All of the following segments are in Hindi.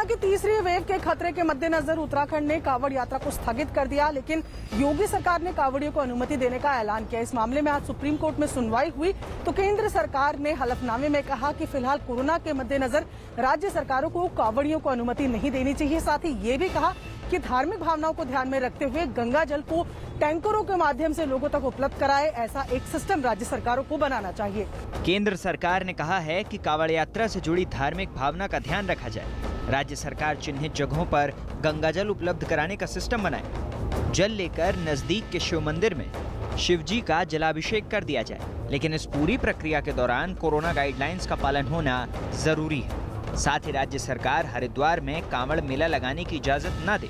की तीसरी वेव के खतरे के मद्देनजर उत्तराखंड ने कांवड़ यात्रा को स्थगित कर दिया, लेकिन योगी सरकार ने कांवड़ियों को अनुमति देने का ऐलान किया। इस मामले में आज सुप्रीम कोर्ट में सुनवाई हुई तो केंद्र सरकार ने हलफनामे में कहा कि फिलहाल कोरोना के मद्देनजर राज्य सरकारों को कांवड़ियों को अनुमति नहीं देनी चाहिए। साथ ही ये भी कहा कि धार्मिक भावनाओं को ध्यान में रखते हुए गंगा जल को टैंकरों के माध्यम से लोगों तक उपलब्ध कराए, ऐसा एक सिस्टम राज्य सरकारों को बनाना चाहिए। केंद्र सरकार ने कहा है कि कांवड़ यात्रा से जुड़ी धार्मिक भावना का ध्यान रखा जाए। राज्य सरकार चिन्हित जगहों पर गंगा जल उपलब्ध कराने का सिस्टम बनाए। जल लेकर नजदीक के शिव मंदिर में शिव जी का जलाभिषेक कर दिया जाए, लेकिन इस पूरी प्रक्रिया के दौरान कोरोना गाइडलाइंस का पालन होना जरूरी है। साथ ही राज्य सरकार हरिद्वार में कांवड़ मेला लगाने की इजाजत न दे।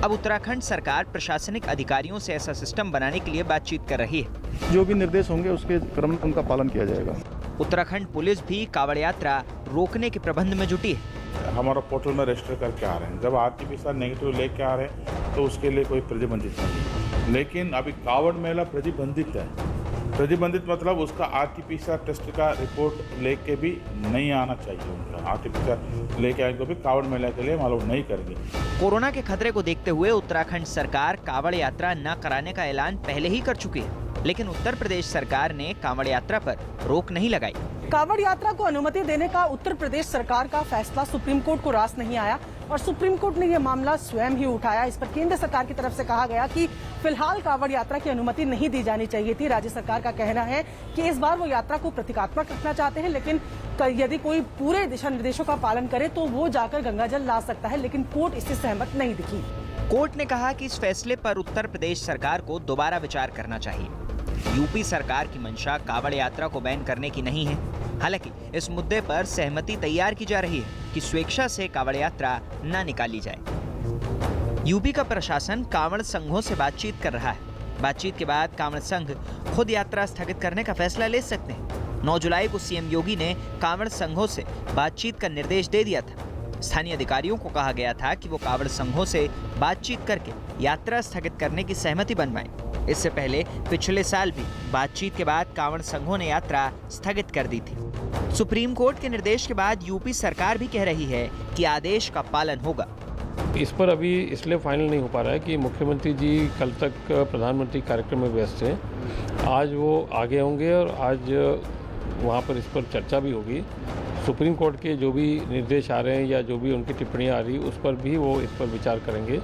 अब उत्तराखंड सरकार प्रशासनिक अधिकारियों से ऐसा सिस्टम बनाने के लिए बातचीत कर रही है। जो भी निर्देश होंगे उसके क्रम में उनका पालन किया जाएगा। उत्तराखंड पुलिस भी कांवड़ यात्रा रोकने के प्रबंध में जुटी है। हमारा पोर्टल में रजिस्टर करके आ रहे हैं। जब आरटीपीसीआर नेगेटिव लेके आ रहे हैं तो उसके लिए कोई प्रतिबंधित नहीं, लेकिन अभी कांवड़ मेला प्रतिबंधित है। प्रतिबंधित मतलब उसका आरटीपीसीआर टेस्ट का रिपोर्ट लेके भी नहीं आना चाहिए। उनका आरटीपीसीआर लेके आएंगे तो भी कांवड़ मेला के लिए मालूम नहीं करेंगे। कोरोना के खतरे को देखते हुए उत्तराखंड सरकार कांवड़ यात्रा न कराने का ऐलान पहले ही कर चुकी है, लेकिन उत्तर प्रदेश सरकार ने कांवड़ यात्रा पर रोक नहीं लगाई। कांवड़ यात्रा को अनुमति देने का उत्तर प्रदेश सरकार का फैसला सुप्रीम कोर्ट को रास नहीं आया और सुप्रीम कोर्ट ने यह मामला स्वयं ही उठाया। इस पर केंद्र सरकार की तरफ से कहा गया कि फिलहाल कांवड़ यात्रा की अनुमति नहीं दी जानी चाहिए थी। राज्य सरकार का कहना है कि इस बार वो यात्रा को प्रतीकात्मक रखना चाहते हैं, लेकिन यदि कोई पूरे दिशा निर्देशों का पालन करे तो वो जाकर गंगाजल ला सकता है, लेकिन कोर्ट इससे सहमत नहीं दिखी। कोर्ट ने कहा कि इस फैसले पर उत्तर प्रदेश सरकार को दोबारा विचार करना चाहिए। यूपी सरकार की मंशा कांवड़ यात्रा को बैन करने की नहीं है। हालांकि इस मुद्दे पर सहमति तैयार की जा रही है कि स्वेच्छा से कांवड़ यात्रा न निकाली जाए। यूपी का प्रशासन कांवड़ संघों से बातचीत कर रहा है। बातचीत के बाद कांवड़ संघ खुद यात्रा स्थगित करने का फैसला ले सकते हैं। 9 जुलाई को सीएम योगी ने कांवड़ संघों से बातचीत का निर्देश दे दिया था। स्थानीय अधिकारियों को कहा गया था कि वो कांवड़ संघों से बातचीत करके यात्रा स्थगित करने की सहमति बनवाएं। इससे पहले पिछले साल भी बातचीत के बाद कांवड़ संघों ने यात्रा स्थगित कर दी थी। सुप्रीम कोर्ट के निर्देश के बाद यूपी सरकार भी कह रही है कि आदेश का पालन होगा। इस पर अभी इसलिए फाइनल नहीं हो पा रहा है कि मुख्यमंत्री जी कल तक प्रधानमंत्री कार्यक्रम में व्यस्त हैं। आज वो आगे होंगे और आज वहाँ पर इस पर चर्चा भी होगी। सुप्रीम कोर्ट के जो भी निर्देश आ रहे हैं या जो भी उनकी टिप्पणियाँ आ रही उस पर भी वो इस पर विचार करेंगे।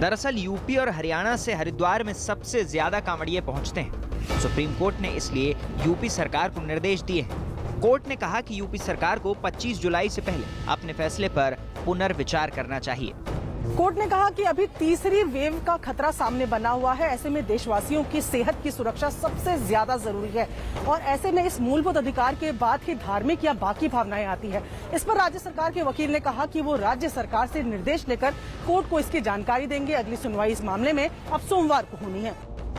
दरअसल यूपी और हरियाणा से हरिद्वार में सबसे ज्यादा कांवड़िए पहुंचते हैं। सुप्रीम कोर्ट ने इसलिए यूपी सरकार को निर्देश दिए हैं। कोर्ट ने कहा कि यूपी सरकार को 25 जुलाई से पहले अपने फैसले पर पुनर्विचार करना चाहिए। कोर्ट ने कहा कि अभी तीसरी वेव का खतरा सामने बना हुआ है। ऐसे में देशवासियों की सेहत की सुरक्षा सबसे ज्यादा जरूरी है और ऐसे में इस मूलभूत अधिकार के बाद ही धार्मिक या बाकी भावनाएं आती है। इस पर राज्य सरकार के वकील ने कहा कि वो राज्य सरकार से निर्देश लेकर कोर्ट को इसकी जानकारी देंगे। अगली सुनवाई इस मामले में अब सोमवार को होनी है।